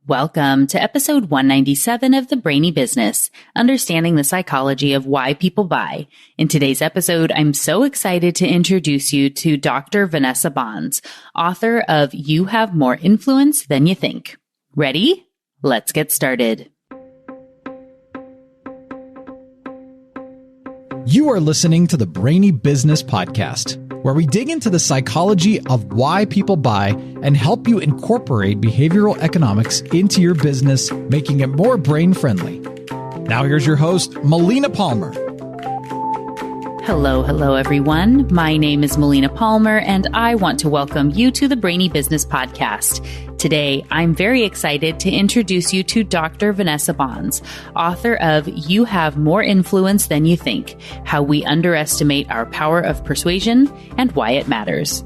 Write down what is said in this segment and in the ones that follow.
Welcome to episode 197 of The Brainy Business, Understanding the Psychology of Why People Buy. In today's episode, I'm so excited to introduce you to Dr. Vanessa Bohns, author of You Have More Influence Than You Think. Ready? Let's get started. You are listening to the Brainy Business Podcast, where we dig into the psychology of why people buy and help you incorporate behavioral economics into your business, making it more brain-friendly. Now here's your host, Melina Palmer. Hello, everyone. My name is Melina Palmer, and I want to welcome you to the Brainy Business Podcast. Today, I'm very excited to introduce you to Dr. Vanessa Bohns, author of You Have More Influence Than You Think, How We Underestimate Our Power of Persuasion and Why It Matters.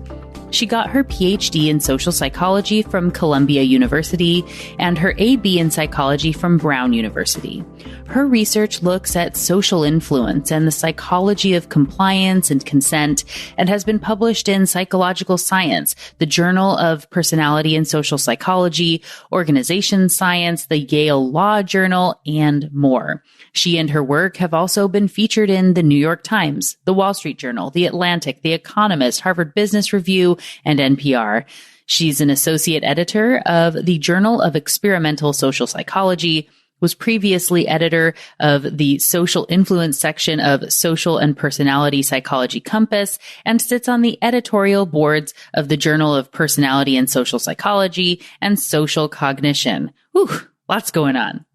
She got her Ph.D. in social psychology from Columbia University and her A.B. in psychology from Brown University. Her research looks at social influence and the psychology of compliance and consent and has been published in Psychological Science, the Journal of Personality and Social Psychology, Organization Science, the Yale Law Journal, and more. She and her work have also been featured in the New York Times, the Wall Street Journal, the Atlantic, the Economist, Harvard Business Review, and NPR. She's an associate editor of the Journal of Experimental Social Psychology, was previously editor of the social influence section of Social and Personality Psychology Compass, and sits on the editorial boards of the Journal of Personality and Social Psychology and Social Cognition. Whew. Lots going on.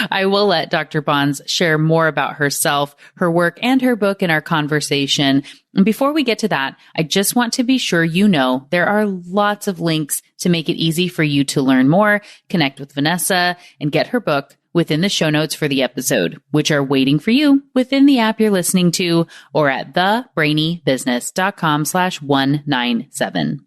I will let Dr. Bohns share more about herself, her work, and her book in our conversation. And before we get to that, I just want to be sure you know there are lots of links to make it easy for you to learn more, connect with Vanessa, and get her book within the show notes for the episode, which are waiting for you within the app you're listening to or at thebrainybusiness.com/197.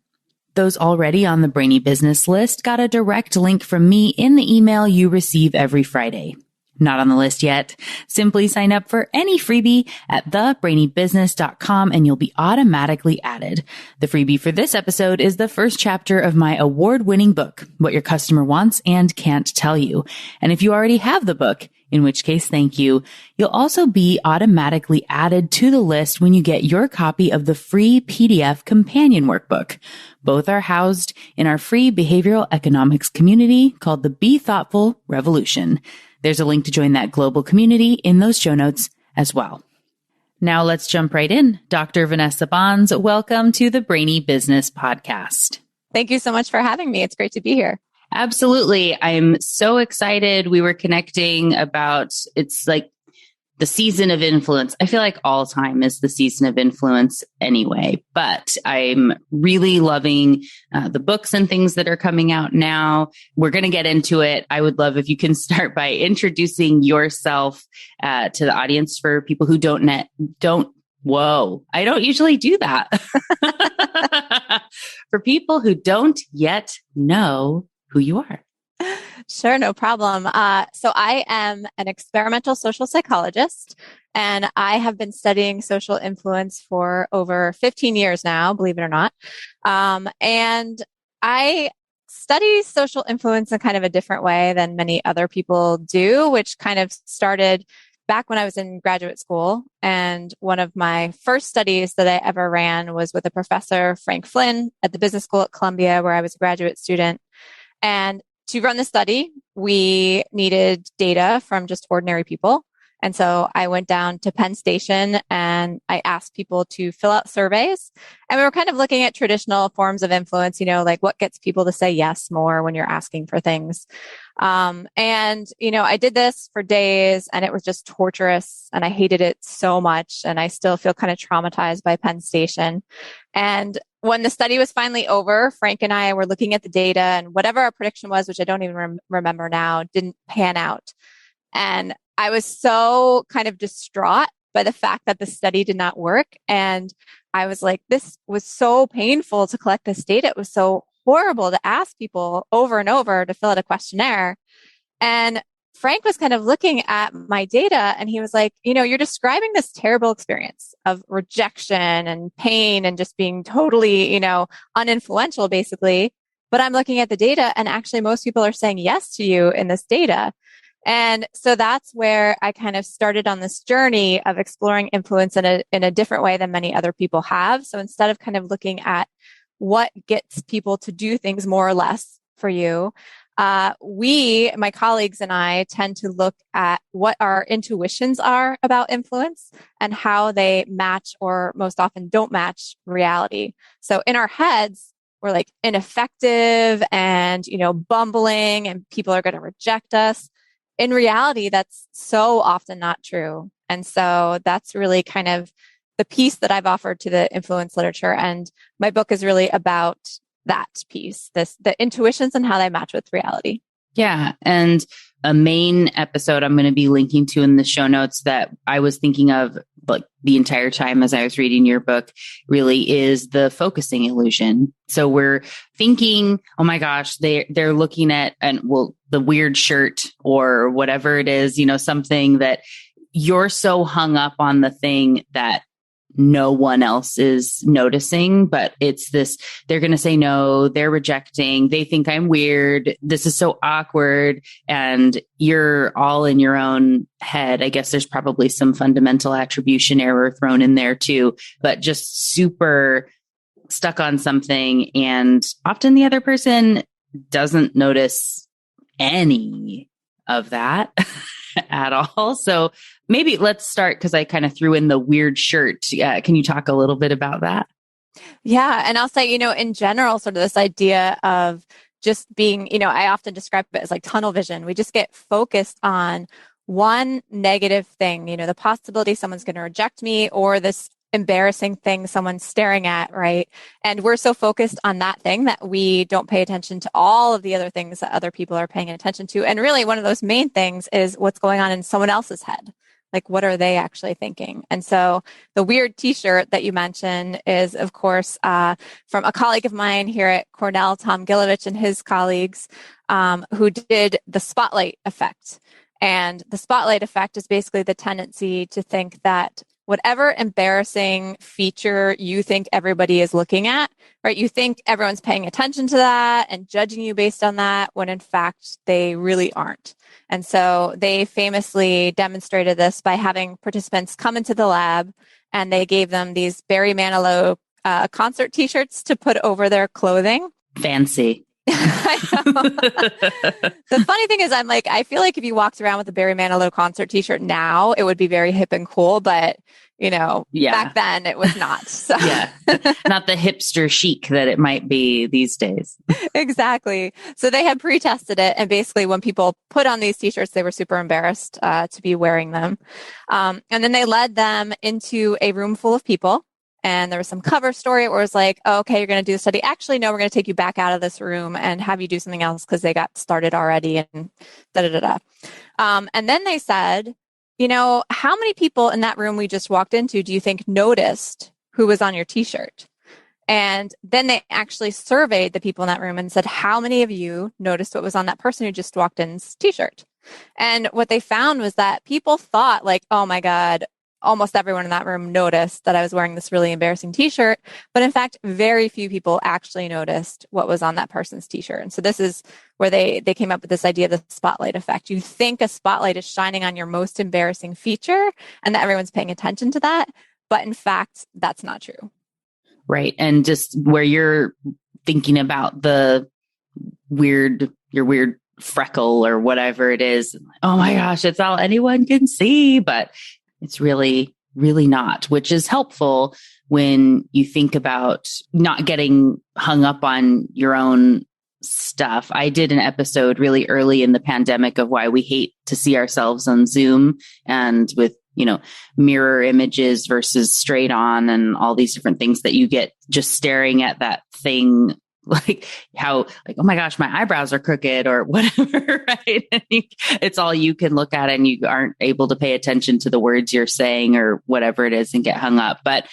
Those already on the Brainy Business list got a direct link from me in the email you receive every Friday. Not on the list yet? Simply sign up for any freebie at thebrainybusiness.com and you'll be automatically added. The freebie for this episode is the first chapter of my award-winning book, What Your Customer Wants and Can't Tell You. And if you already have the book, in which case, thank you. You'll also be automatically added to the list when you get your copy of the free PDF companion workbook. Both are housed in our free behavioral economics community called the Be Thoughtful Revolution. There's a link to join that global community in those show notes as well. Now let's jump right in. Dr. Vanessa Bohns, welcome to the Brainy Business Podcast. Thank you so much for having me. It's great to be here. Absolutely. I'm so excited. We were connecting about, it's like the season of influence. I feel like all time is the season of influence anyway, but I'm really loving the books and things that are coming out now. We're going to get into it. I would love if you can start by introducing yourself to the audience for people who Whoa, I don't usually do that. For people who don't yet know who you are. Sure, no problem. So I am an experimental social psychologist, and I have been studying social influence for over 15 years now, believe it or not. And I study social influence in kind of a different way than many other people do, which kind of started back when I was in graduate school. And one of my first studies that I ever ran was with a professor, Frank Flynn, at the business school at Columbia, where I was a graduate student. And to run the study, we needed data from just ordinary people. And so I went down to Penn Station and I asked people to fill out surveys. And we were kind of looking at traditional forms of influence, like what gets people to say yes more when you're asking for things. I did this for days and it was just torturous and I hated it so much. And I still feel kind of traumatized by Penn Station. And when the study was finally over, Frank and I were looking at the data and whatever our prediction was, which I don't even remember now, didn't pan out. And I was so kind of distraught by the fact that the study did not work. And I was like, this was so painful to collect this data. It was so horrible to ask people over and over to fill out a questionnaire. And Frank was kind of looking at my data and he was like, you're describing this terrible experience of rejection and pain and just being totally, uninfluential basically. but I'm looking at the data and actually most people are saying yes to you in this data. And so that's where I kind of started on this journey of exploring influence in a different way than many other people have. So instead of kind of looking at what gets people to do things more or less for you, my colleagues and I tend to look at what our intuitions are about influence and how they match or most often don't match reality. So in our heads, we're like ineffective and, bumbling and people are going to reject us. In reality, that's so often not true. And so that's really kind of the piece that I've offered to the influence literature. And my book is really about that piece, the intuitions and how they match with reality. Yeah. And a main episode I'm going to be linking to in the show notes that I was thinking of like the entire time as I was reading your book really is the focusing illusion. So we're thinking, oh my gosh, they're looking at the weird shirt or whatever it is, something that you're so hung up on the thing that no one else is noticing, but it's this, they're going to say no, they're rejecting, they think I'm weird, this is so awkward, and you're all in your own head. I guess there's probably some fundamental attribution error thrown in there too, but just super stuck on something. And often the other person doesn't notice any of that at all. So maybe let's start because I kind of threw in the weird shirt. Can you talk a little bit about that? Yeah. And I'll say, in general, sort of this idea of just being, I often describe it as like tunnel vision. We just get focused on one negative thing, the possibility someone's going to reject me or this embarrassing thing someone's staring at, right? And we're so focused on that thing that we don't pay attention to all of the other things that other people are paying attention to. And really one of those main things is what's going on in someone else's head. Like, what are they actually thinking? And so the weird t-shirt that you mentioned is, of course, from a colleague of mine here at Cornell, Tom Gilovich and his colleagues, who did the spotlight effect. And the spotlight effect is basically the tendency to think that whatever embarrassing feature you think everybody is looking at, right? You think everyone's paying attention to that and judging you based on that, when in fact they really aren't. And so they famously demonstrated this by having participants come into the lab and they gave them these Barry Manilow concert t-shirts to put over their clothing. Fancy. I know. The funny thing is, I feel like if you walked around with a Barry Manilow concert t-shirt now, it would be very hip and cool, but back then it was not. So. Yeah. Not the hipster chic that it might be these days. Exactly. So they had pre-tested it. And basically when people put on these t-shirts, they were super embarrassed to be wearing them. And then they led them into a room full of people. And there was some cover story where it was like, oh, okay, you're going to do the study. Actually, no, we're going to take you back out of this room and have you do something else because they got started already and da-da-da-da. And then they said, how many people in that room we just walked into do you think noticed who was on your t-shirt? And then they actually surveyed the people in that room and said, how many of you noticed what was on that person who just walked in's t-shirt? And what they found was that people thought like, oh my God, almost everyone in that room noticed that I was wearing this really embarrassing t-shirt. But in fact, very few people actually noticed what was on that person's t-shirt. And so this is where they came up with this idea of the spotlight effect. You think a spotlight is shining on your most embarrassing feature and that everyone's paying attention to that. But in fact, that's not true. Right. And just where you're thinking about your weird freckle or whatever it is. Oh my gosh, it's all anyone can see, but it's really, really not, which is helpful when you think about not getting hung up on your own stuff. I did an episode really early in the pandemic of why we hate to see ourselves on Zoom and with, mirror images versus straight on and all these different things that you get just staring at that thing. Like how, oh my gosh, my eyebrows are crooked or whatever, right? And it's all you can look at and you aren't able to pay attention to the words you're saying or whatever it is and get hung up. But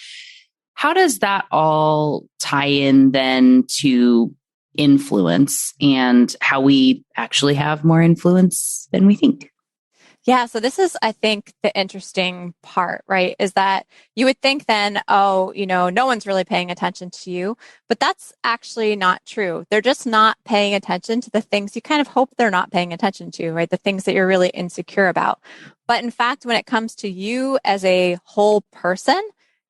how does that all tie in then to influence and how we actually have more influence than we think? Yeah. So this is, I think, the interesting part, right? Is that you would think then, oh, no one's really paying attention to you, but that's actually not true. They're just not paying attention to the things you kind of hope they're not paying attention to, right? The things that you're really insecure about. But in fact, when it comes to you as a whole person,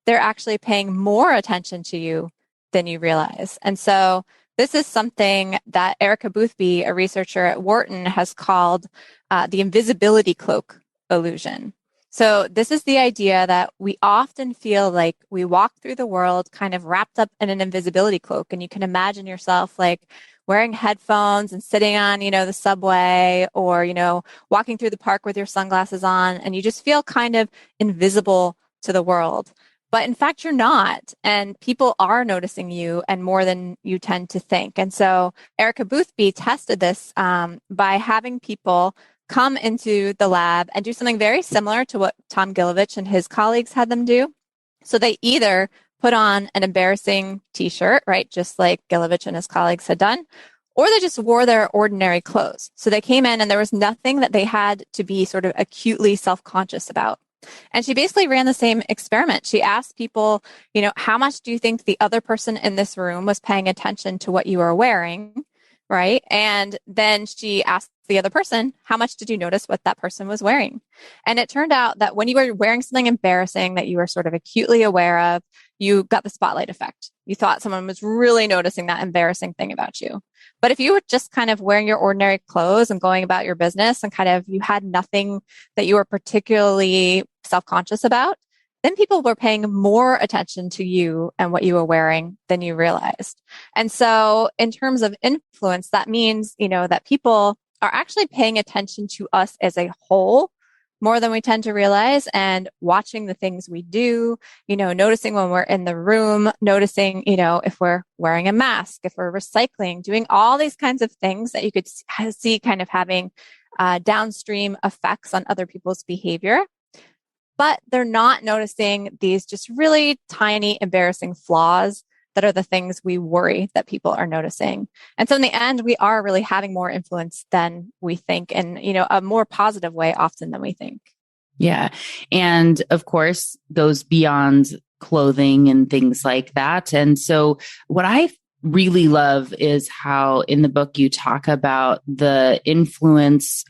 they're actually paying more attention to you than you realize. And so this is something that Erica Boothby, a researcher at Wharton, has called the invisibility cloak illusion. So this is the idea that we often feel like we walk through the world kind of wrapped up in an invisibility cloak. And you can imagine yourself like wearing headphones and sitting on, the subway or, walking through the park with your sunglasses on, and you just feel kind of invisible to the world. But in fact, you're not. And people are noticing you and more than you tend to think. And so Erica Boothby tested this by having people come into the lab and do something very similar to what Tom Gilovich and his colleagues had them do. So they either put on an embarrassing t-shirt, right? Just like Gilovich and his colleagues had done, or they just wore their ordinary clothes. So they came in and there was nothing that they had to be sort of acutely self-conscious about. And she basically ran the same experiment. She asked people, how much do you think the other person in this room was paying attention to what you were wearing? Right. And then she asked the other person, how much did you notice what that person was wearing? And it turned out that when you were wearing something embarrassing that you were sort of acutely aware of, you got the spotlight effect. You thought someone was really noticing that embarrassing thing about you. But if you were just kind of wearing your ordinary clothes and going about your business and kind of you had nothing that you were particularly self-conscious about, then people were paying more attention to you and what you were wearing than you realized. And so in terms of influence, that means, that people are actually paying attention to us as a whole more than we tend to realize and watching the things we do, noticing when we're in the room, noticing, if we're wearing a mask, if we're recycling, doing all these kinds of things that you could see kind of having downstream effects on other people's behavior. But they're not noticing these just really tiny, embarrassing flaws that are the things we worry that people are noticing. And so in the end, we are really having more influence than we think and, a more positive way often than we think. Yeah. And of course, goes beyond clothing and things like that. And so what I really love is how in the book you talk about the influence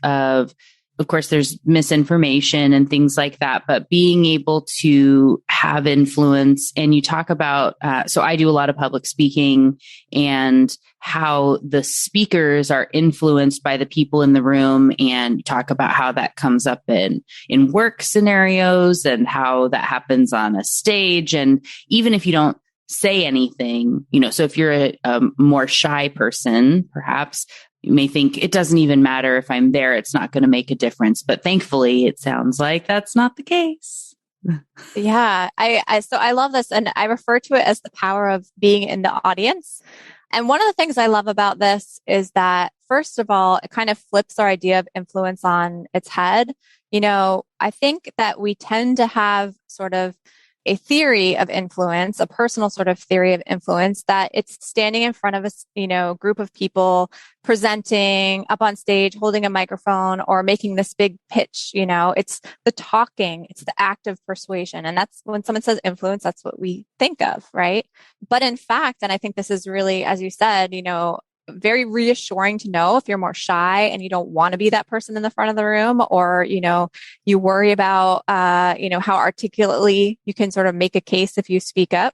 of course, there's misinformation and things like that, but being able to have influence. And you talk about, so I do a lot of public speaking and how the speakers are influenced by the people in the room. And you talk about how that comes up in work scenarios and how that happens on a stage. And even if you don't say anything, so if you're a more shy person, perhaps, you may think it doesn't even matter if I'm there. It's not going to make a difference. But thankfully, it sounds like that's not the case. Yeah, so I love this. And I refer to it as the power of being in the audience. And one of the things I love about this is that, first of all, it kind of flips our idea of influence on its head. I think that we tend to have sort of a theory of influence, a personal sort of theory of influence, that it's standing in front of a, group of people, presenting up on stage, holding a microphone or making this big pitch. It's the talking, it's the act of persuasion. And that's when someone says influence, that's what we think of, right? But in fact, and I think this is really, as you said, very reassuring to know if you're more shy and you don't want to be that person in the front of the room, or, you worry about, how articulately you can sort of make a case if you speak up.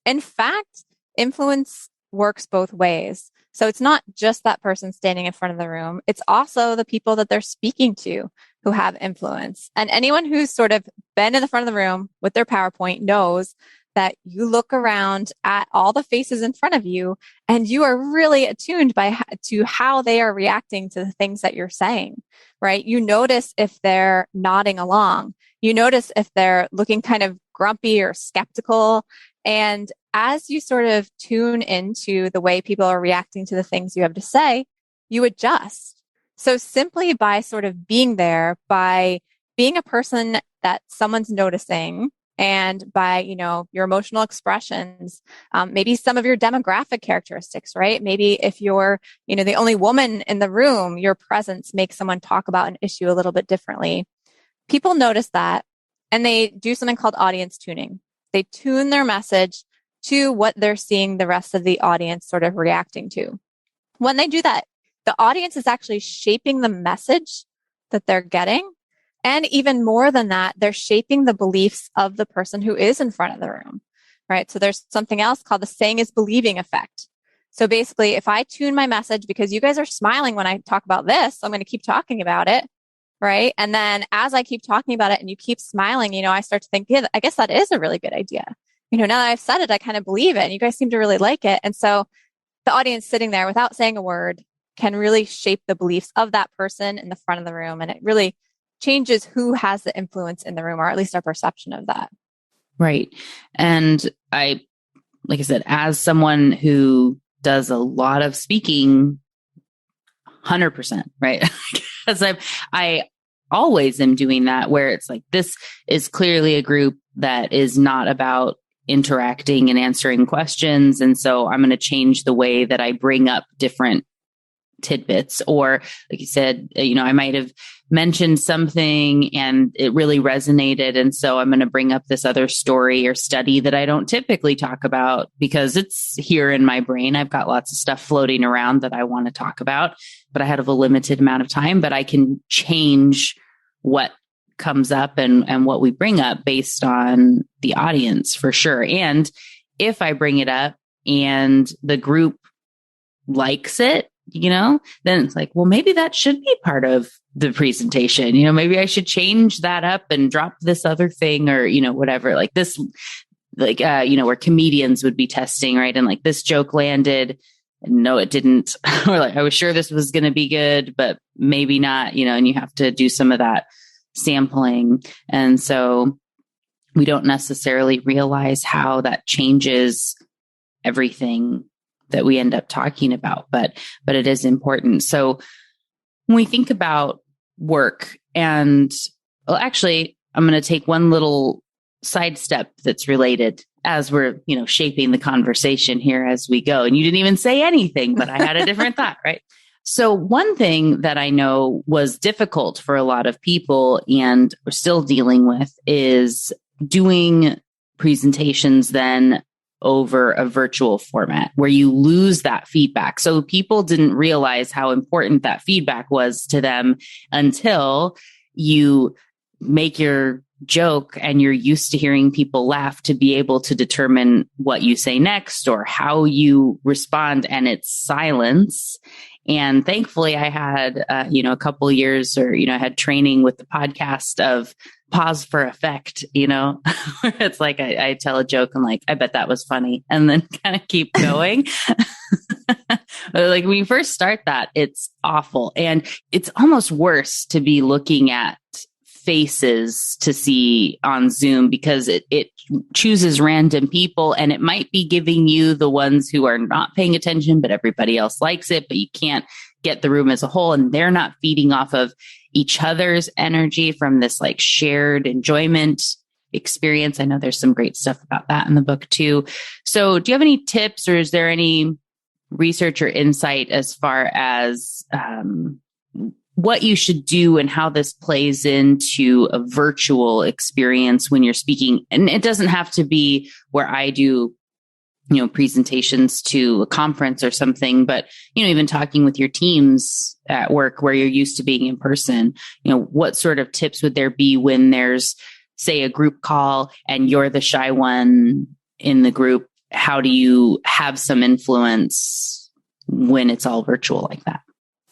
In fact, influence works both ways. So it's not just that person standing in front of the room. It's also the people that they're speaking to who have influence. And anyone who's sort of been in the front of the room with their PowerPoint knows that you look around at all the faces in front of you and you are really attuned to how they are reacting to the things that you're saying, right? You notice if they're nodding along. You notice if they're looking kind of grumpy or skeptical. And as you sort of tune into the way people are reacting to the things you have to say, you adjust. So simply by sort of being there, by being a person that someone's noticing, and by, your emotional expressions, maybe some of your demographic characteristics, right? Maybe if you're, the only woman in the room, your presence makes someone talk about an issue a little bit differently. People notice that, and they do something called audience tuning. They tune their message to what they're seeing the rest of the audience sort of reacting to. When they do that, the audience is actually shaping the message that they're getting. And even more than that, they're shaping the beliefs of the person who is in front of the room, right? So there's something else called the saying is believing effect. So basically, if I tune my message because you guys are smiling when I talk about this, so I'm going to keep talking about it, right? And then as I keep talking about it and you keep smiling, I start to think, yeah, I guess that is a really good idea. Now that I've said it, I kind of believe it and you guys seem to really like it. And so the audience sitting there without saying a word can really shape the beliefs of that person in the front of the room. And it really changes who has the influence in the room, or at least our perception of that. Right. And like I said, as someone who does a lot of speaking, 100%, right? Because I always am doing that, where it's like, this is clearly a group that is not about interacting and answering questions. And so I'm going to change the way that I bring up different tidbits, or like you said, I might have mentioned something and it really resonated. And so I'm going to bring up this other story or study that I don't typically talk about because it's here in my brain. I've got lots of stuff floating around that I want to talk about, but I have a limited amount of time, but I can change what comes up and what we bring up based on the audience for sure. And if I bring it up and the group likes it, then it's like, well, maybe that should be part of the presentation. Maybe I should change that up and drop this other thing, or, whatever, like this, like, where comedians would be testing, right? And like, this joke landed and no, it didn't, or like, I was sure this was going to be good, but maybe not, and you have to do some of that sampling. And so we don't necessarily realize how that changes everything that we end up talking about, but it is important. So when we think about work, and well, actually, I'm going to take one little sidestep that's related as we're, shaping the conversation here as we go. And you didn't even say anything, but I had a different thought, right? So one thing that I know was difficult for a lot of people and we're still dealing with is doing presentations then over a virtual format where you lose that feedback. So people didn't realize how important that feedback was to them until you make your joke and you're used to hearing people laugh to be able to determine what you say next or how you respond, and it's silence. And thankfully I had, a couple years or, I had training with the podcast of pause for effect, where it's like, I tell a joke and like, I bet that was funny. And then kind of keep going. Like when you first start that, it's awful. And it's almost worse to be looking at faces to see on Zoom because it chooses random people and it might be giving you the ones who are not paying attention, but everybody else likes it, but you can't get the room as a whole, and they're not feeding off of each other's energy from this like shared enjoyment experience. I know there's some great stuff about that in the book too. So do you have any tips, or is there any research or insight as far as what you should do and how this plays into a virtual experience when you're speaking? And it doesn't have to be where I do, presentations to a conference or something, but, even talking with your teams at work where you're used to being in person, what sort of tips would there be when there's, say, a group call and you're the shy one in the group? How do you have some influence when it's all virtual like that?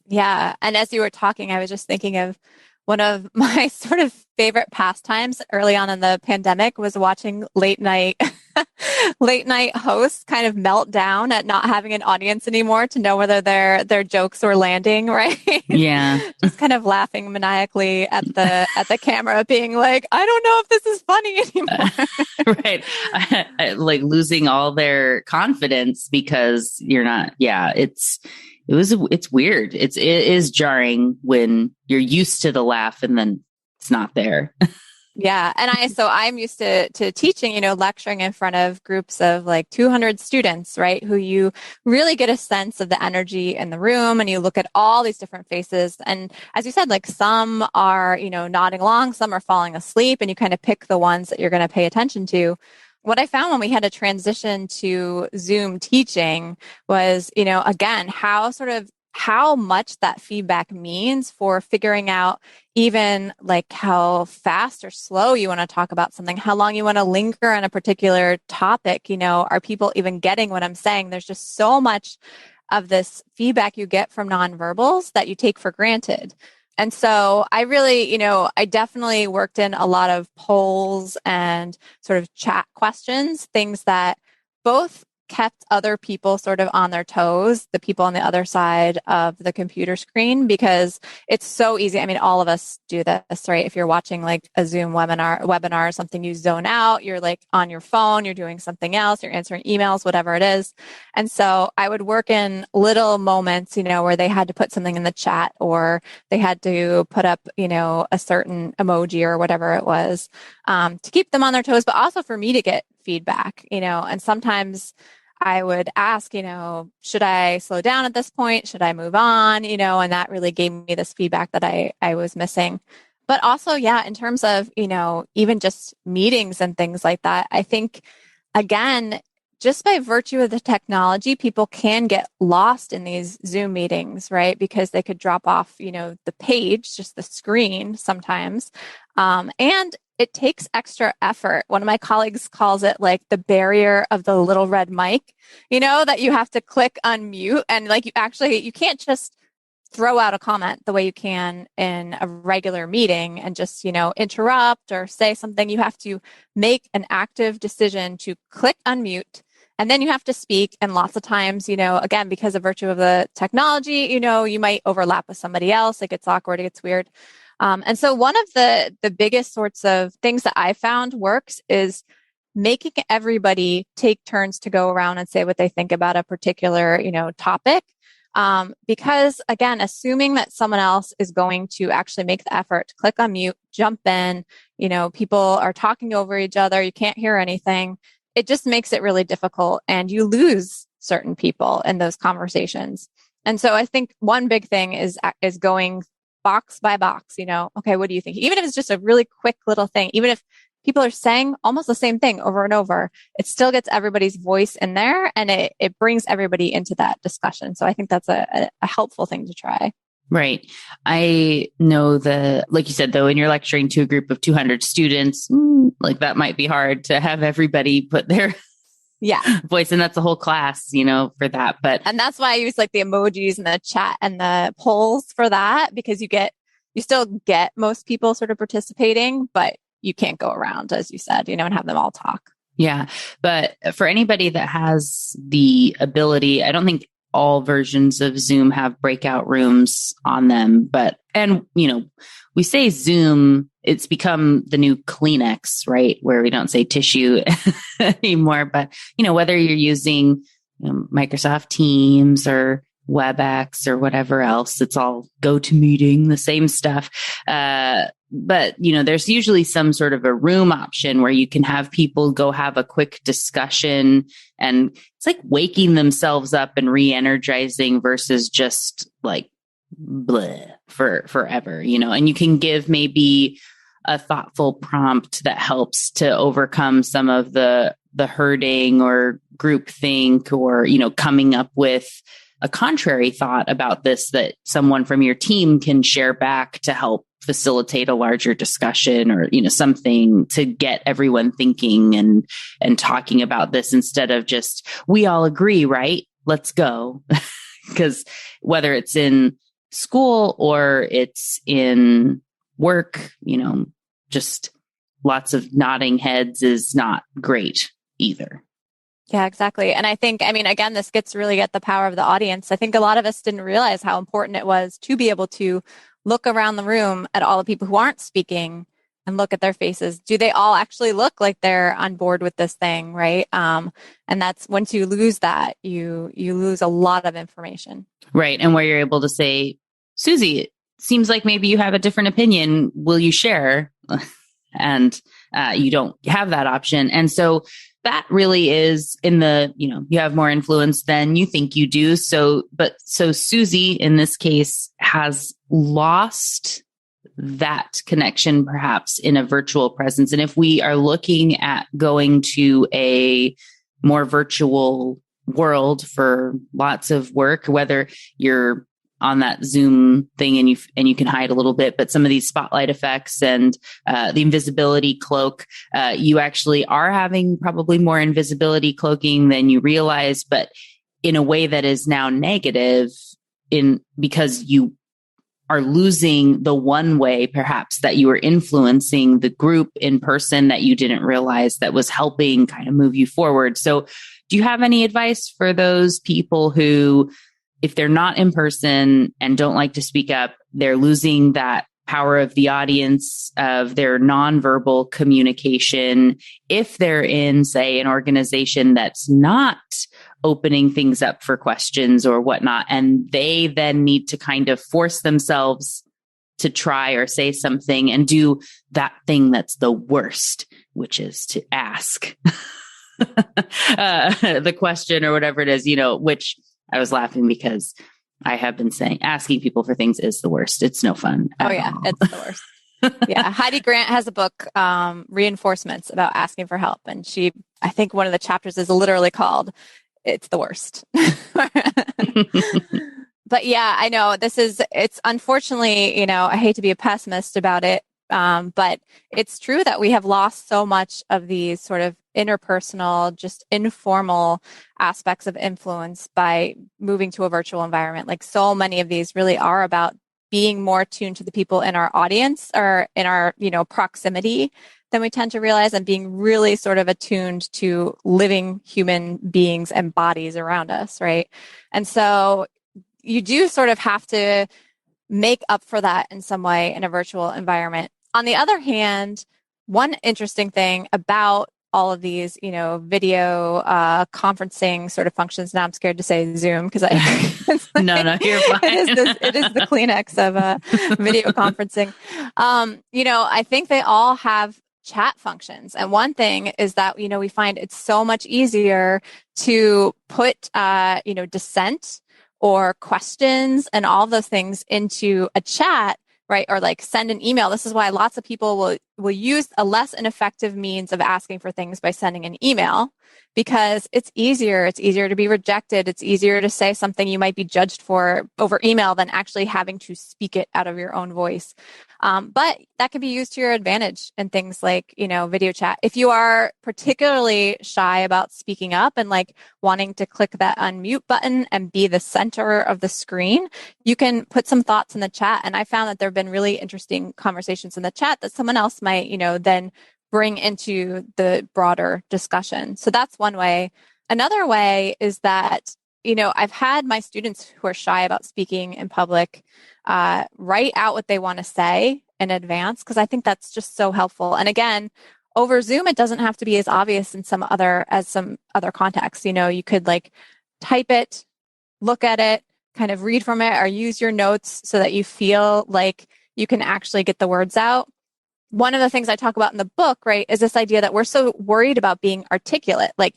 Yeah. And as you were talking, I was just thinking of one of my sort of favorite pastimes early on in the pandemic was watching late night hosts kind of melt down at not having an audience anymore to know whether their jokes were landing, right? Yeah. Just kind of laughing maniacally at the camera, being like, I don't know if this is funny anymore. Right. Like losing all their confidence because you're not, it's weird. It is jarring when you're used to the laugh and then it's not there. Yeah. And I'm used to teaching, lecturing in front of groups of like 200 students, right? Who you really get a sense of the energy in the room, and you look at all these different faces. And as you said, like some are, nodding along, some are falling asleep, and you kind of pick the ones that you're going to pay attention to. What I found when we had to transition to Zoom teaching was, again, how much that feedback means for figuring out even like how fast or slow you want to talk about something, how long you want to linger on a particular topic. Are people even getting what I'm saying? There's just so much of this feedback you get from nonverbals that you take for granted. And so I really, I definitely worked in a lot of polls and sort of chat questions, things that both kept other people sort of on their toes, the people on the other side of the computer screen, because it's so easy. I mean, all of us do this, right? If you're watching like a Zoom webinar or something, you zone out, you're like on your phone, you're doing something else, you're answering emails, whatever it is. And so I would work in little moments, where they had to put something in the chat, or they had to put up, a certain emoji or whatever it was, to keep them on their toes, but also for me to get feedback, and sometimes I would ask, should I slow down at this point? Should I move on? And that really gave me this feedback that I was missing. But also, yeah, in terms of, even just meetings and things like that, I think, again, just by virtue of the technology, people can get lost in these Zoom meetings, right? Because they could drop off, the page, just the screen sometimes. And it takes extra effort. One of my colleagues calls it like the barrier of the little red mic, that you have to click unmute, and like you can't just throw out a comment the way you can in a regular meeting and just, interrupt or say something. You have to make an active decision to click unmute, and then you have to speak. And lots of times, again, because of virtue of the technology, you might overlap with somebody else. It gets awkward. It gets weird. And so one of the biggest sorts of things that I found works is making everybody take turns to go around and say what they think about a particular, topic. Because again, assuming that someone else is going to actually make the effort to click on mute, jump in, people are talking over each other, you can't hear anything. It just makes it really difficult, and you lose certain people in those conversations. And so I think one big thing is going box by box, okay, what do you think? Even if it's just a really quick little thing, even if people are saying almost the same thing over and over, it still gets everybody's voice in there, and it brings everybody into that discussion. So I think that's a helpful thing to try. Right. I know like you said, though, when you're lecturing to a group of 200 students, like that might be hard to have everybody put their voice. And that's a whole class, for that. And that's why I use like the emojis and the chat and the polls for that, because you still get most people sort of participating, but you can't go around, as you said, and have them all talk. Yeah. But for anybody that has the ability, I don't think all versions of Zoom have breakout rooms on them, and we say Zoom, it's become the new Kleenex, right? Where we don't say tissue anymore, but whether you're using Microsoft Teams or WebEx or whatever else, it's all GoToMeeting, the same stuff. But, there's usually some sort of a room option where you can have people go have a quick discussion, and it's like waking themselves up and re-energizing versus just like bleh for forever, and you can give maybe a thoughtful prompt that helps to overcome some of the herding or groupthink, or, coming up with a contrary thought about this that someone from your team can share back to help facilitate a larger discussion, or, something to get everyone thinking and talking about this, instead of just, we all agree, right? Let's go. Because whether it's in school or it's in work, just lots of nodding heads is not great either. Yeah, exactly. And I think, again, this gets really at the power of the audience. I think a lot of us didn't realize how important it was to be able to look around the room at all the people who aren't speaking and look at their faces. Do they all actually look like they're on board with this thing, right? And that's, once you lose that, you lose a lot of information. Right. And where you're able to say, Susie, it seems like maybe you have a different opinion. Will you share? and you don't have that option. And so that really is you have more influence than you think you do. So Susie in this case has lost that connection perhaps in a virtual presence. And if we are looking at going to a more virtual world for lots of work, whether you're on that Zoom thing and you can hide a little bit, but some of these spotlight effects and the invisibility cloak, you actually are having probably more invisibility cloaking than you realize, but in a way that is now negative because you are losing the one way perhaps that you were influencing the group in person that you didn't realize that was helping kind of move you forward. So do you have any advice for those people who, if they're not in person and don't like to speak up, they're losing that power of the audience, of their nonverbal communication? If they're in, say, an organization that's not opening things up for questions or whatnot, and they then need to kind of force themselves to try or say something and do that thing that's the worst, which is to ask the question or whatever it is, which I was laughing because I have been saying asking people for things is the worst. It's no fun. Oh yeah, it's the worst. Yeah. Heidi Grant has a book, Reinforcements, about asking for help. And I think one of the chapters is literally called It's the Worst. But yeah, I know it's unfortunately, I hate to be a pessimist about it. But it's true that we have lost so much of these sort of interpersonal, just informal aspects of influence by moving to a virtual environment. Like so many of these really are about being more attuned to the people in our audience or in our, proximity than we tend to realize, and being really sort of attuned to living human beings and bodies around us, right? And so you do sort of have to make up for that in some way in a virtual environment. On the other hand, one interesting thing about all of these, video conferencing sort of functions. Now I'm scared to say Zoom because no, you're fine. It is the Kleenex of video conferencing. I think they all have chat functions. And one thing is that, we find it's so much easier to put, dissent or questions and all those things into a chat, right? Or like send an email. This is why lots of people will use a less ineffective means of asking for things by sending an email, because it's easier. It's easier to be rejected. It's easier to say something you might be judged for over email than actually having to speak it out of your own voice. But that can be used to your advantage in things like, video chat. If you are particularly shy about speaking up and like wanting to click that unmute button and be the center of the screen, you can put some thoughts in the chat. And I found that there have been really interesting conversations in the chat that someone else might, then bring into the broader discussion. So that's one way. Another way is that, I've had my students who are shy about speaking in public write out what they want to say in advance, because I think that's just so helpful. And again, over Zoom, it doesn't have to be as obvious in some other contexts. You could like type it, look at it, kind of read from it, or use your notes so that you feel like you can actually get the words out. One of the things I talk about in the book, right, is this idea that we're so worried about being articulate. Like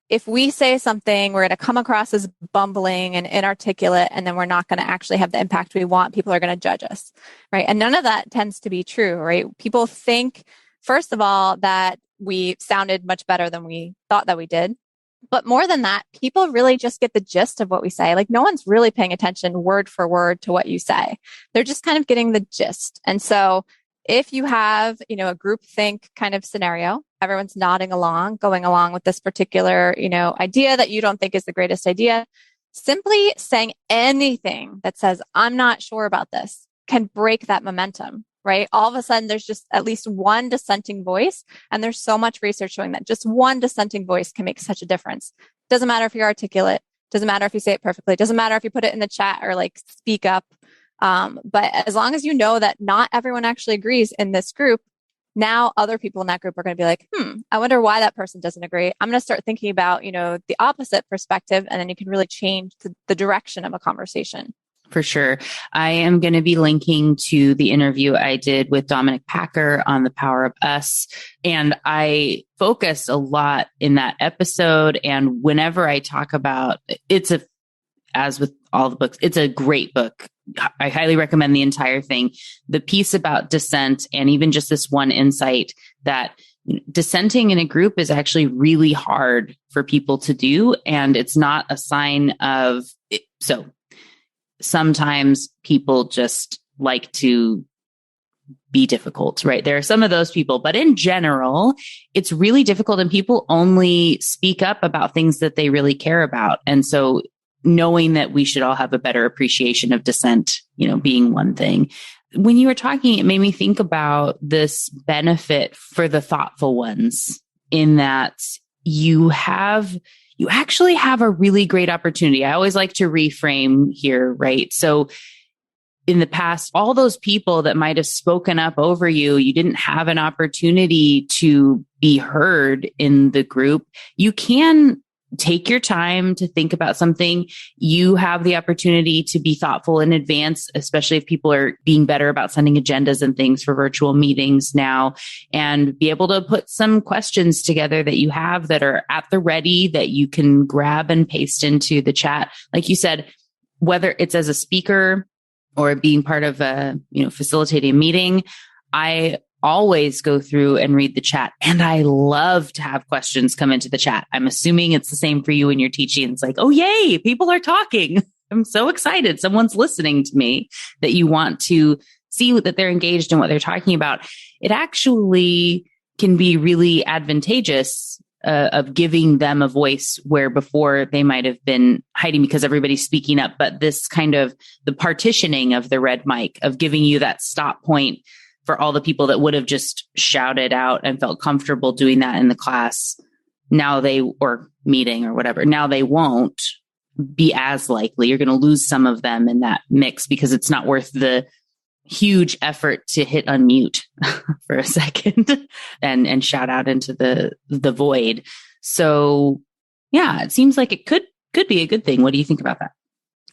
if we say something, we're going to come across as bumbling and inarticulate, and then we're not going to actually have the impact we want. People are going to judge us, right? And none of that tends to be true, right? People think, first of all, that we sounded much better than we thought that we did. But more than that, people really just get the gist of what we say. Like no one's really paying attention word for word to what you say. They're just kind of getting the gist. And so if you have, a group think kind of scenario, everyone's nodding along, going along with this particular, idea that you don't think is the greatest idea, simply saying anything that says, I'm not sure about this, can break that momentum, right? All of a sudden, there's just at least one dissenting voice. And there's so much research showing that just one dissenting voice can make such a difference. Doesn't matter if you're articulate, doesn't matter if you say it perfectly, doesn't matter if you put it in the chat or like speak up. But as long as you know that not everyone actually agrees in this group, now other people in that group are going to be like, I wonder why that person doesn't agree. I'm going to start thinking about, the opposite perspective, and then you can really change the direction of a conversation. For sure. I am going to be linking to the interview I did with Dominic Packer on the Power of Us. And I focused a lot in that episode. And whenever I talk about as with all the books, it's a great book. I highly recommend the entire thing. The piece about dissent, and even just this one insight that dissenting in a group is actually really hard for people to do. And it's not a sign of it. So sometimes people just like to be difficult, right? There are some of those people, but in general, it's really difficult, and people only speak up about things that they really care about. And so knowing that we should all have a better appreciation of dissent, being one thing. When you were talking, it made me think about this benefit for the thoughtful ones, in that you actually have a really great opportunity. I always like to reframe here, right? So in the past, all those people that might have spoken up over you, you didn't have an opportunity to be heard in the group. You can take your time to think about something. You have the opportunity to be thoughtful in advance, especially if people are being better about sending agendas and things for virtual meetings now, and be able to put some questions together that you have that are at the ready that you can grab and paste into the chat. Like you said, whether it's as a speaker or being part of facilitating a meeting, I always go through and read the chat. And I love to have questions come into the chat. I'm assuming it's the same for you when you're teaching. It's like, oh, yay, people are talking. I'm so excited. Someone's listening to me, that you want to see that they're engaged in what they're talking about. It actually can be really advantageous of giving them a voice where before they might have been hiding because everybody's speaking up. But this kind of the partitioning of the red mic, of giving you that stop point for all the people that would have just shouted out and felt comfortable doing that in the class, or meeting or whatever, now they won't be as likely. You're going to lose some of them in that mix because it's not worth the huge effort to hit unmute for a second and shout out into the void. So yeah, it seems like it could be a good thing. What do you think about that?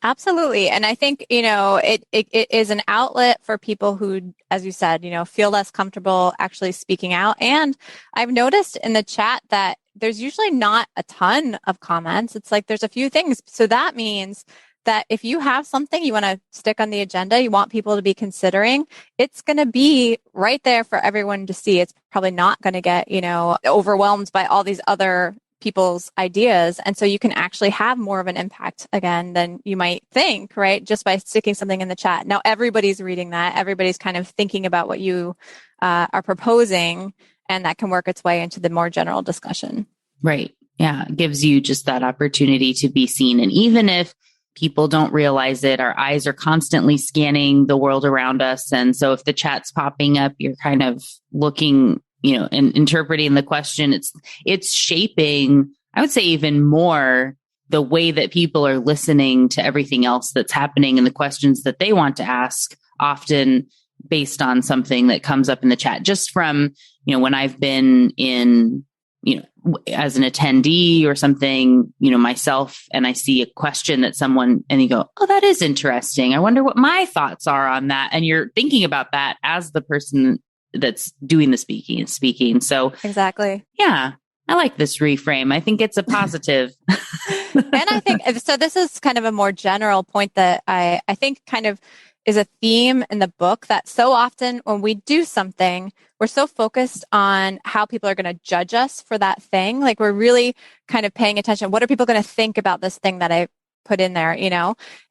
Absolutely. And I think, it is an outlet for people who, as you said, feel less comfortable actually speaking out. And I've noticed in the chat that there's usually not a ton of comments. It's like there's a few things. So that means that if you have something you want to stick on the agenda, you want people to be considering, it's going to be right there for everyone to see. It's probably not going to get, overwhelmed by all these other people's ideas. And so you can actually have more of an impact again than you might think, right? Just by sticking something in the chat. Now everybody's reading that. Everybody's kind of thinking about what you are proposing, and that can work its way into the more general discussion. Right. Yeah. It gives you just that opportunity to be seen. And even if people don't realize it, our eyes are constantly scanning the world around us. And so if the chat's popping up, you're kind of looking, and interpreting the question. It's shaping, I would say, even more the way that people are listening to everything else that's happening and the questions that they want to ask, often based on something that comes up in the chat. Just from, when I've been in, as an attendee or something, myself, and I see a question that someone, and you go, oh, that is interesting. I wonder what my thoughts are on that. And you're thinking about that as the person that's doing the speaking. So exactly. Yeah. I like this reframe. I think it's a positive. And I think, so this is kind of a more general point that I think kind of is a theme in the book, that so often when we do something, we're so focused on how people are going to judge us for that thing. Like we're really kind of paying attention. What are people going to think about this thing that I put in there,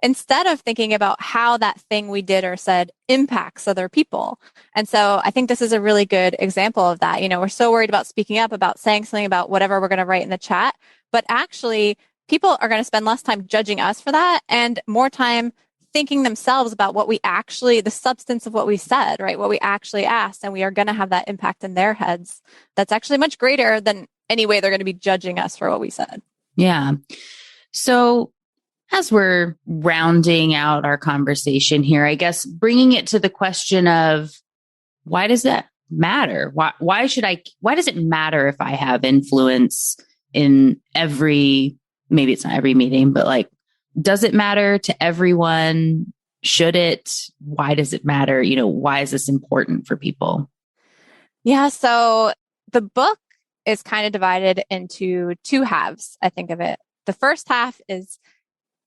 instead of thinking about how that thing we did or said impacts other people. And so I think this is a really good example of that. We're so worried about speaking up, about saying something about whatever we're going to write in the chat, but actually people are going to spend less time judging us for that and more time thinking themselves about the substance of what we said, right? What we actually asked. And we are going to have that impact in their heads. That's actually much greater than any way they're going to be judging us for what we said. Yeah. So as we're rounding out our conversation here, I guess bringing it to the question of why does that matter? Why does it matter if I have influence in maybe it's not every meeting, but like, does it matter to everyone Should it? Why does it matter? Why is this important for people? Yeah. So the book is kind of divided into two halves, I think of it. The first half is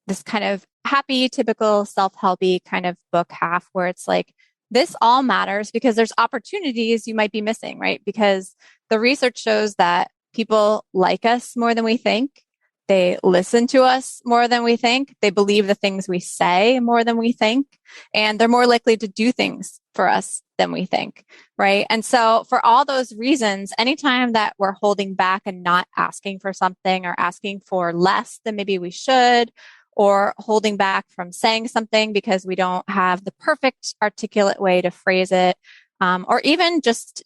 this kind of happy, typical self-helpy kind of book half where it's like, this all matters because there's opportunities you might be missing, right? Because the research shows that people like us more than we think. They listen to us more than we think. They believe the things we say more than we think. And they're more likely to do things for us than we think, right? And so for all those reasons, anytime that we're holding back and not asking for something or asking for less than maybe we should, or holding back from saying something because we don't have the perfect articulate way to phrase it, or even just,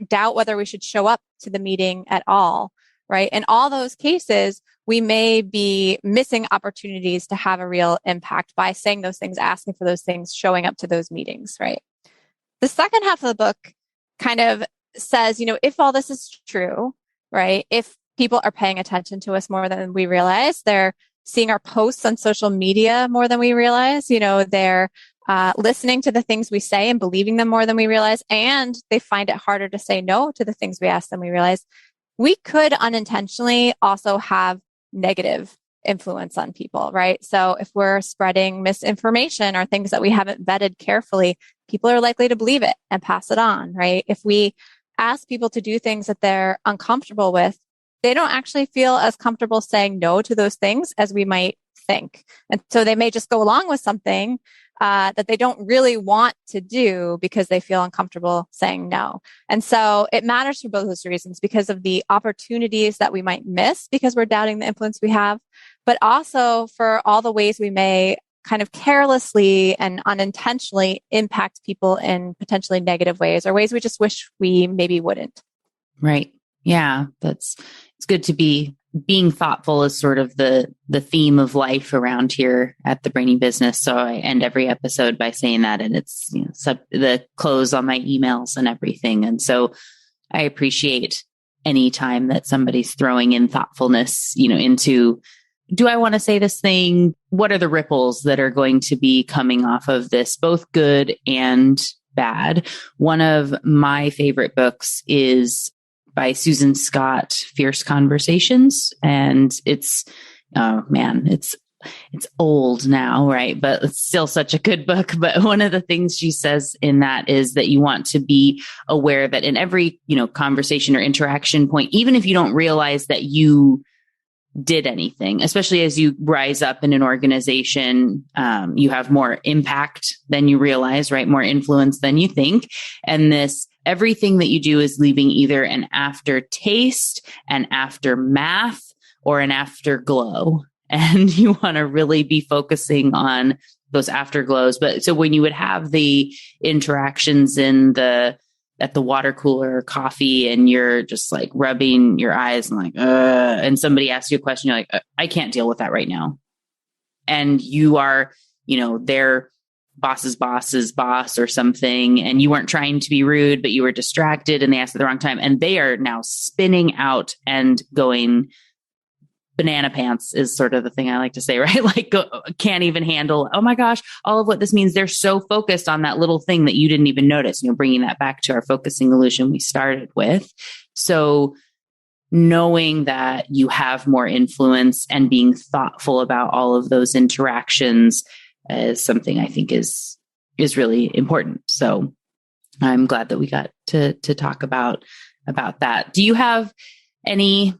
doubt whether we should show up to the meeting at all, right? In all those cases, we may be missing opportunities to have a real impact by saying those things, asking for those things, showing up to those meetings, right? The second half of the book kind of says, if all this is true, right? If people are paying attention to us more than we realize, they're seeing our posts on social media more than we realize, they're listening to the things we say and believing them more than we realize, and they find it harder to say no to the things we ask than we realize. We could unintentionally also have negative influence on people, right? So if we're spreading misinformation or things that we haven't vetted carefully, people are likely to believe it and pass it on, right? If we ask people to do things that they're uncomfortable with, they don't actually feel as comfortable saying no to those things as we might think. And so they may just go along with something that they don't really want to do because they feel uncomfortable saying no. And so it matters for both those reasons because of the opportunities that we might miss because we're doubting the influence we have, but also for all the ways we may kind of carelessly and unintentionally impact people in potentially negative ways or ways we just wish we maybe wouldn't. Right. Yeah. It's good to be being thoughtful is sort of the theme of life around here at the Brainy Business. So I end every episode by saying that, and it's the close on my emails and everything. And so I appreciate any time that somebody's throwing in thoughtfulness, into, do I want to say this thing? What are the ripples that are going to be coming off of this, both good and bad? One of my favorite books is by Susan Scott, Fierce Conversations. And it's old now, right? But it's still such a good book. But one of the things she says in that is that you want to be aware that in every, conversation or interaction point, even if you don't realize that you did anything, especially as you rise up in an organization, you have more impact than you realize, right? More influence than you think. And everything that you do is leaving either an aftertaste, an aftermath, or an afterglow. And you want to really be focusing on those afterglows. But so when you would have the interactions at the water cooler or coffee, and you're just like rubbing your eyes and like, and somebody asks you a question, you're like, I can't deal with that right now. And you are, their boss's boss or something, and you weren't trying to be rude, but you were distracted and they asked at the wrong time, and they are now spinning out and going banana pants is sort of the thing I like to say, right? Like can't even handle, oh my gosh, all of what this means. They're so focused on that little thing that you didn't even notice, bringing that back to our focusing illusion we started with. So knowing that you have more influence and being thoughtful about all of those interactions is something I think is really important. So I'm glad that we got to talk about that. Do you have any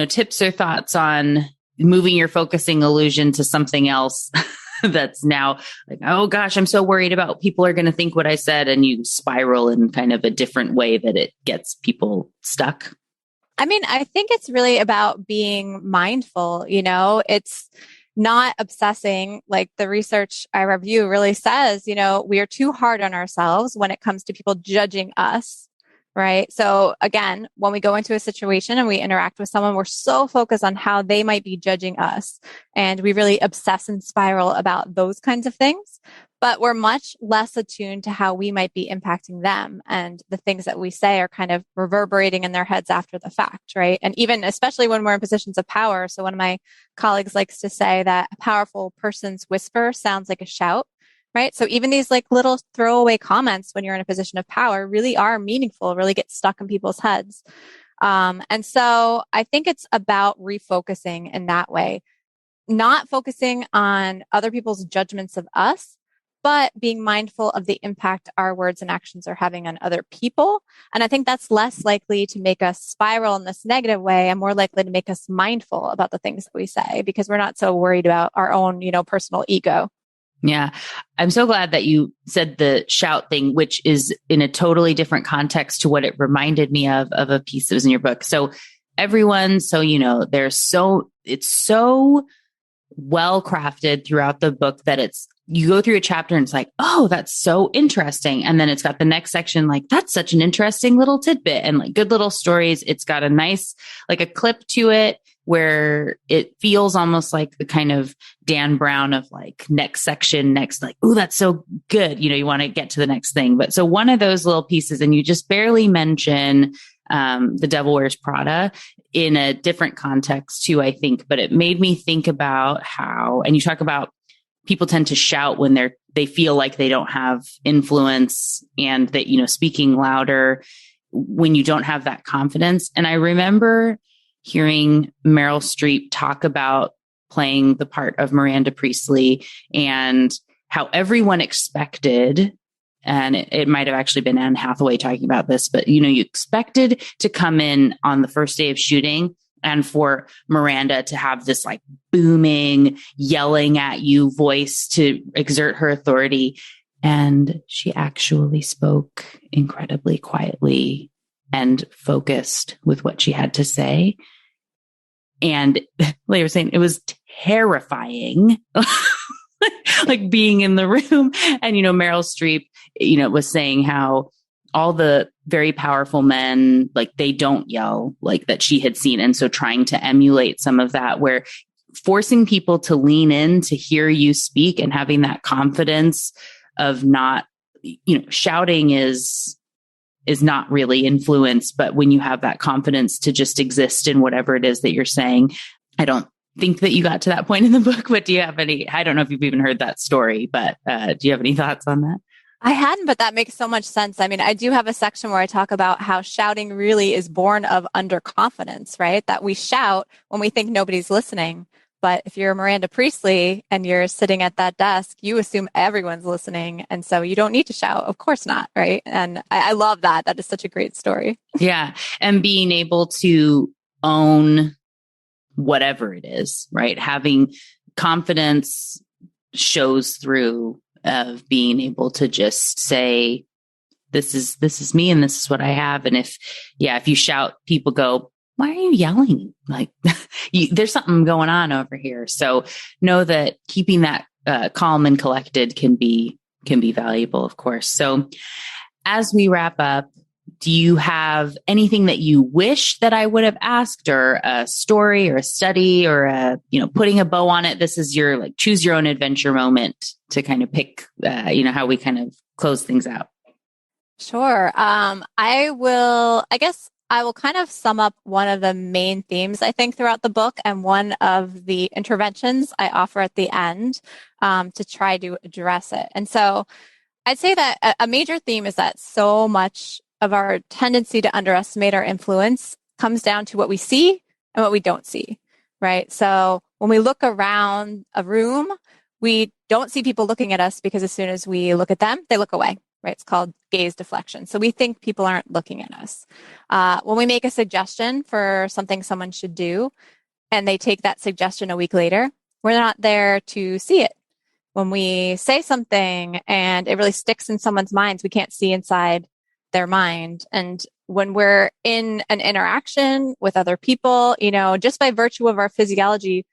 tips or thoughts on moving your focusing illusion to something else that's now like, oh gosh, I'm so worried about people are going to think what I said, and you spiral in kind of a different way that it gets people stuck? I mean, I think it's really about being mindful, it's not obsessing. Like the research I review really says, we are too hard on ourselves when it comes to people judging us. Right. So again, when we go into a situation and we interact with someone, we're so focused on how they might be judging us. And we really obsess and spiral about those kinds of things. But we're much less attuned to how we might be impacting them. And the things that we say are kind of reverberating in their heads after the fact. Right. And even especially when we're in positions of power. So one of my colleagues likes to say that a powerful person's whisper sounds like a shout. right? So even these like little throwaway comments when you're in a position of power really are meaningful, really get stuck in people's heads. And so I think it's about refocusing in that way, not focusing on other people's judgments of us, but being mindful of the impact our words and actions are having on other people. And I think that's less likely to make us spiral in this negative way and more likely to make us mindful about the things that we say because we're not so worried about our own, personal ego. Yeah. I'm so glad that you said the shout thing, which is in a totally different context to what it reminded me of a piece that was in your book. So everyone, it's so well crafted throughout the book that you go through a chapter and it's like, oh, that's so interesting. And then it's got the next section, like, that's such an interesting little tidbit and like good little stories. It's got a nice, like a clip to it where it feels almost like the kind of Dan Brown of like next section, like, oh, that's so good. You want to get to the next thing. But so one of those little pieces, and you just barely mention The Devil Wears Prada in a different context too, I think, but it made me think about how, and you talk about people tend to shout when they feel like they don't have influence and that, speaking louder when you don't have that confidence. And I remember hearing Meryl Streep talk about playing the part of Miranda Priestley and how everyone expected, and it might have actually been Anne Hathaway talking about this, but you expected to come in on the first day of shooting and for Miranda to have this like booming, yelling at you voice to exert her authority. And she actually spoke incredibly quietly and focused with what she had to say. And like you were saying, it was terrifying, like being in the room. And, Meryl Streep, was saying how all the very powerful men, like they don't yell like that she had seen. And so trying to emulate some of that, where forcing people to lean in to hear you speak and having that confidence of not, shouting is not really influence, but when you have that confidence to just exist in whatever it is that you're saying, I don't think that you got to that point in the book, but do you have I don't know if you've even heard that story, but do you have any thoughts on that? I hadn't, but that makes so much sense. I mean, I do have a section where I talk about how shouting really is born of underconfidence, right? That we shout when we think nobody's listening. But if you're Miranda Priestley and you're sitting at that desk, you assume everyone's listening. And so you don't need to shout. Of course not, right? And I love that. That is such a great story. Yeah. And being able to own whatever it is, right? Having confidence shows through of being able to just say, this is me and this is what I have. And if you shout, people go, why are you yelling? Like there's something going on over here. So know that keeping that calm and collected can be valuable, of course. So as we wrap up, do you have anything that you wish that I would have asked, or a story or a study or putting a bow on it? This is your like choose your own adventure moment to kind of pick, how we kind of close things out. Sure. I will kind of sum up one of the main themes, I think, throughout the book and one of the interventions I offer at the end to try to address it. And so I'd say that a major theme is that so much of our tendency to underestimate our influence comes down to what we see and what we don't see, right? So when we look around a room, we don't see people looking at us because as soon as we look at them, they look away, right? It's called gaze deflection. So we think people aren't looking at us. When we make a suggestion for something someone should do, and they take that suggestion a week later, we're not there to see it. When we say something and it really sticks in someone's minds, we can't see inside their mind. And when we're in an interaction with other people, just by virtue of our physiology,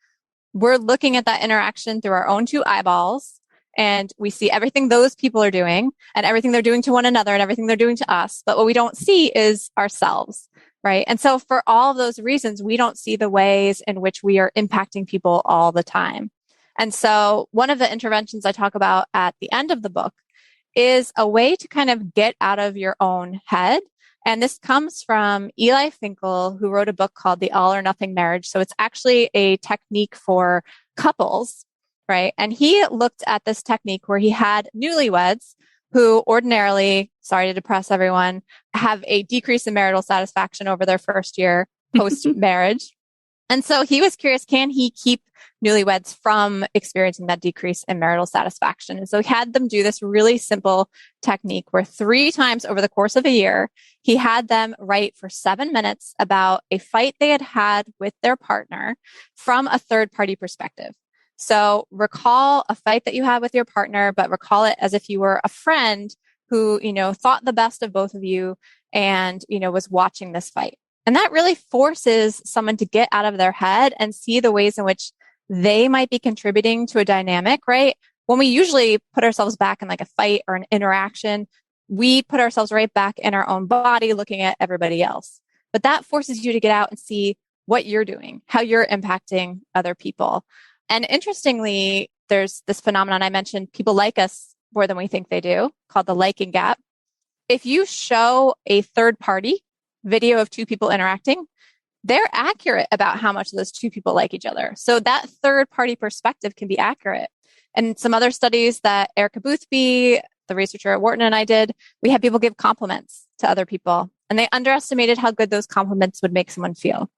we're looking at that interaction through our own two eyeballs, and we see everything those people are doing and everything they're doing to one another and everything they're doing to us. But what we don't see is ourselves, right? And so for all of those reasons, we don't see the ways in which we are impacting people all the time. And so one of the interventions I talk about at the end of the book is a way to kind of get out of your own head. And this comes from Eli Finkel, who wrote a book called The All or Nothing Marriage. So it's actually a technique for couples, right? And he looked at this technique where he had newlyweds who ordinarily, sorry to depress everyone, have a decrease in marital satisfaction over their first year post-marriage. And so he was curious, can he keep newlyweds from experiencing that decrease in marital satisfaction? And so he had them do this really simple technique where 3 times over the course of a year, he had them write for 7 minutes about a fight they had had with their partner from a third party perspective. So recall a fight that you had with your partner, but recall it as if you were a friend who, thought the best of both of you and, was watching this fight. And that really forces someone to get out of their head and see the ways in which they might be contributing to a dynamic, right? When we usually put ourselves back in like a fight or an interaction, we put ourselves right back in our own body looking at everybody else. But that forces you to get out and see what you're doing, how you're impacting other people. And interestingly, there's this phenomenon I mentioned, people like us more than we think they do, called the liking gap. If you show a third party video of 2 people interacting, they're accurate about how much those 2 people like each other. So that third party perspective can be accurate. And some other studies that Erica Boothby, the researcher at Wharton, and I did, we had people give compliments to other people, and they underestimated how good those compliments would make someone feel.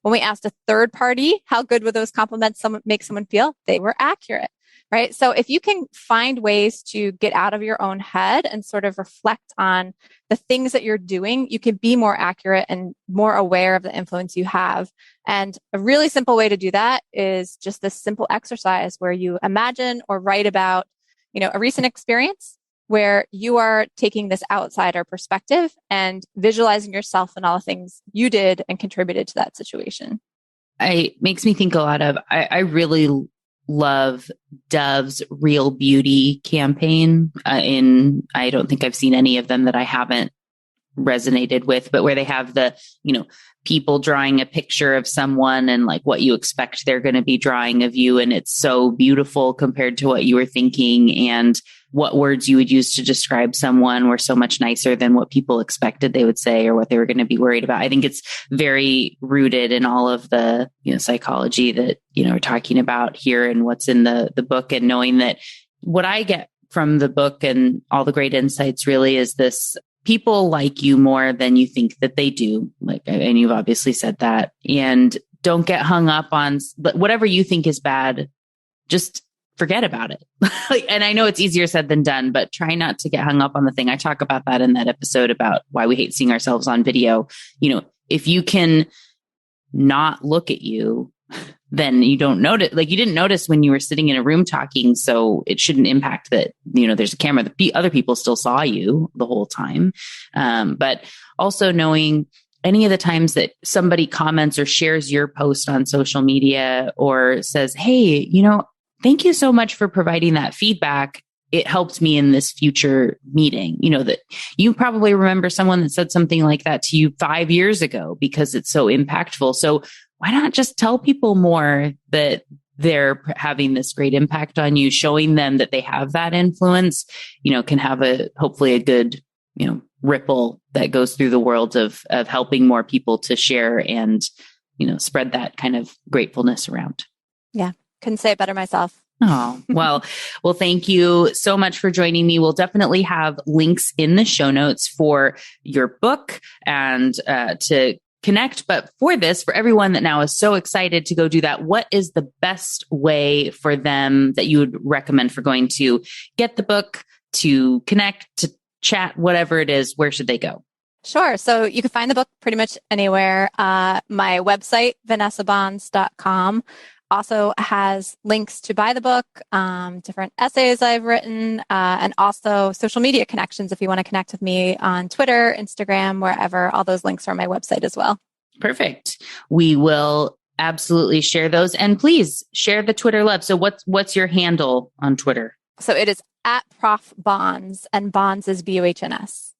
When we asked a third party, how good would those compliments make someone feel? They were accurate, right? So if you can find ways to get out of your own head and sort of reflect on the things that you're doing, you can be more accurate and more aware of the influence you have. And a really simple way to do that is just this simple exercise where you imagine or write about, a recent experience where you are taking this outsider perspective and visualizing yourself and all the things you did and contributed to that situation. It makes me think a lot of, I really love Dove's Real Beauty campaign. I don't think I've seen any of them that I haven't resonated with, but where they have the, people drawing a picture of someone and like what you expect they're going to be drawing of you. And it's so beautiful compared to what you were thinking, and what words you would use to describe someone were so much nicer than what people expected they would say or what they were going to be worried about. I think it's very rooted in all of the, psychology that, we're talking about here and what's in the book, and knowing that what I get from the book and all the great insights really is this: people like you more than you think that they do. And you've obviously said that, and don't get hung up on whatever you think is bad. Just forget about it. And I know it's easier said than done, but try not to get hung up on the thing. I talk about that in that episode about why we hate seeing ourselves on video. If you can not look at you, then you don't notice, you didn't notice when you were sitting in a room talking. So it shouldn't impact that, there's a camera, the other people still saw you the whole time. But also knowing any of the times that somebody comments or shares your post on social media or says, hey, thank you so much for providing that feedback. It helped me in this future meeting. That you probably remember someone that said something like that to you 5 years ago because it's so impactful. So why not just tell people more that they're having this great impact on you, showing them that they have that influence, can have hopefully a good, ripple that goes through the world of helping more people to share and, spread that kind of gratefulness around. Yeah. Couldn't say it better myself. Oh, well, thank you so much for joining me. We'll definitely have links in the show notes for your book and to connect. But for everyone that now is so excited to go do that, what is the best way for them that you would recommend for going to get the book, to connect, to chat, whatever it is? Where should they go? Sure. So you can find the book pretty much anywhere. My website, vanessabohns.com. also has links to buy the book, different essays I've written, and also social media connections if you want to connect with me on Twitter, Instagram, wherever. All those links are on my website as well. Perfect. We will absolutely share those. And please share the Twitter love. So what's your handle on Twitter? So it is at Prof. Bohns, and Bohns is Bohns.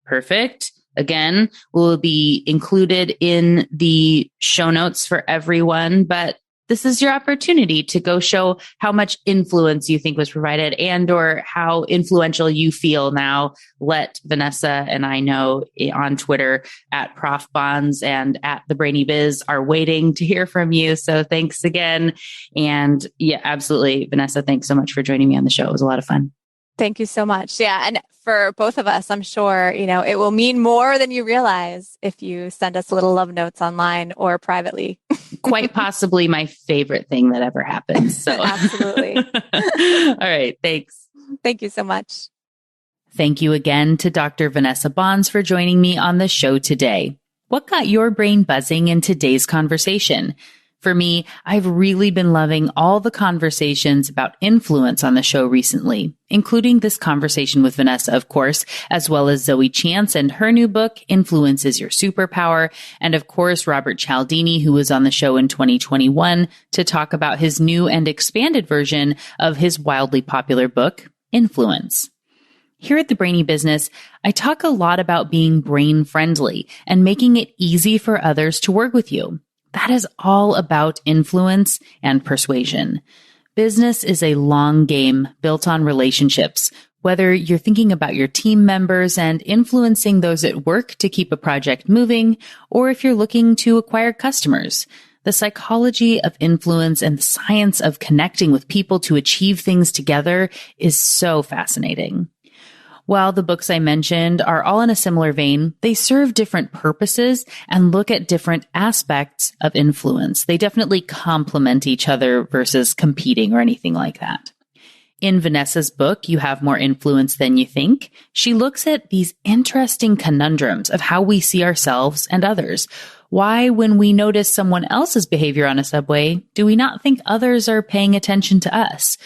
Perfect. Again, will be included in the show notes for everyone. But this is your opportunity to go show how much influence you think was provided and or how influential you feel now. Let Vanessa and I know on Twitter at Prof. Bohns and at the Brainy Biz are waiting to hear from you. So thanks again. And yeah, absolutely. Vanessa, thanks so much for joining me on the show. It was a lot of fun. Thank you so much. Yeah. And for both of us, I'm sure, it will mean more than you realize if you send us little love notes online or privately. Quite possibly my favorite thing that ever happened. So absolutely. All right. Thanks. Thank you so much. Thank you again to Dr. Vanessa Bohns for joining me on the show today. What got your brain buzzing in today's conversation? For me, I've really been loving all the conversations about influence on the show recently, including this conversation with Vanessa, of course, as well as Zoe Chance and her new book, Influence is Your Superpower, and of course, Robert Cialdini, who was on the show in 2021 to talk about his new and expanded version of his wildly popular book, Influence. Here at The Brainy Business, I talk a lot about being brain friendly and making it easy for others to work with you. That is all about influence and persuasion. Business is a long game built on relationships, whether you're thinking about your team members and influencing those at work to keep a project moving, or if you're looking to acquire customers. The psychology of influence and the science of connecting with people to achieve things together is so fascinating. While the books I mentioned are all in a similar vein, they serve different purposes and look at different aspects of influence. They definitely complement each other versus competing or anything like that. In Vanessa's book, You Have More Influence Than You Think, she looks at these interesting conundrums of how we see ourselves and others. Why, when we notice someone else's behavior on a subway, do we not think others are paying attention to us?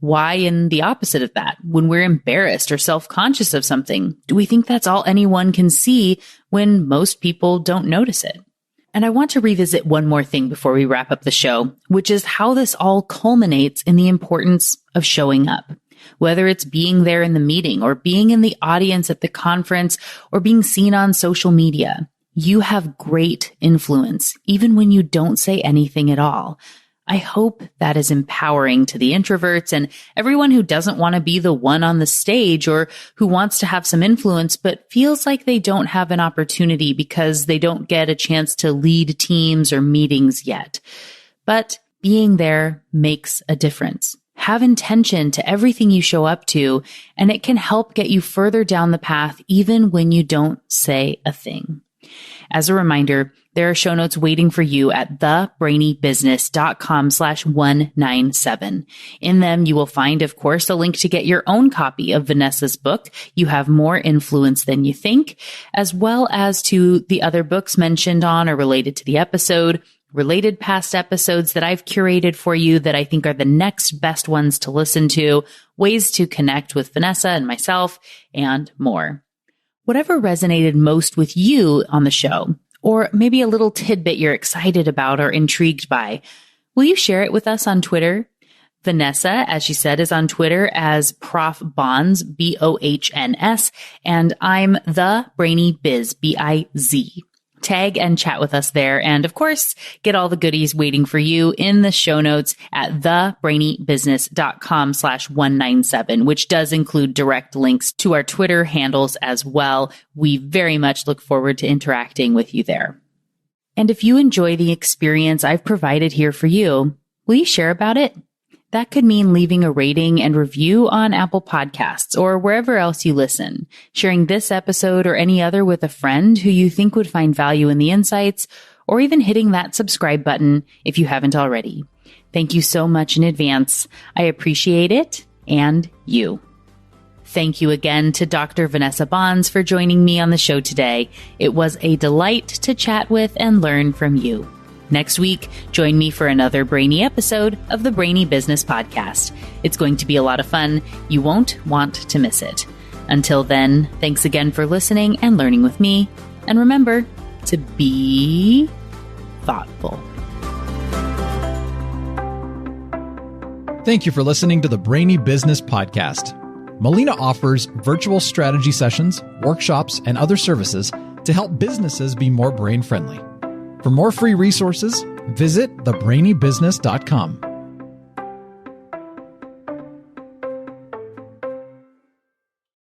Why, in the opposite of that, when we're embarrassed or self-conscious of something, do we think that's all anyone can see when most people don't notice it? And I want to revisit one more thing before we wrap up the show, which is how this all culminates in the importance of showing up. Whether it's being there in the meeting or being in the audience at the conference or being seen on social media, you have great influence, even when you don't say anything at all. I hope that is empowering to the introverts and everyone who doesn't want to be the one on the stage or who wants to have some influence but feels like they don't have an opportunity because they don't get a chance to lead teams or meetings yet. But being there makes a difference. Have intention to everything you show up to, and it can help get you further down the path even when you don't say a thing. As a reminder, there are show notes waiting for you at thebrainybusiness.com/197. In them, you will find, of course, a link to get your own copy of Vanessa's book, You Have More Influence Than You Think, as well as to the other books mentioned on or related to the episode, related past episodes that I've curated for you that I think are the next best ones to listen to, ways to connect with Vanessa and myself, and more. Whatever resonated most with you on the show, or maybe a little tidbit you're excited about or intrigued by, will you share it with us on Twitter? Vanessa, as she said, is on Twitter as Prof. Bohns, Bohns, and I'm the Brainy Biz, Biz. Tag and chat with us there. And of course, get all the goodies waiting for you in the show notes at thebrainybusiness.com/197, which does include direct links to our Twitter handles as well. We very much look forward to interacting with you there. And if you enjoy the experience I've provided here for you, will you share about it? That could mean leaving a rating and review on Apple Podcasts or wherever else you listen, sharing this episode or any other with a friend who you think would find value in the insights, or even hitting that subscribe button if you haven't already. Thank you so much in advance. I appreciate it and you. Thank you again to Dr. Vanessa Bohns for joining me on the show today. It was a delight to chat with and learn from you. Next week, join me for another brainy episode of the Brainy Business Podcast. It's going to be a lot of fun. You won't want to miss it. Until then, thanks again for listening and learning with me. And remember to be thoughtful. Thank you for listening to the Brainy Business Podcast. Molina offers virtual strategy sessions, workshops, and other services to help businesses be more brain-friendly. For more free resources, visit thebrainybusiness.com.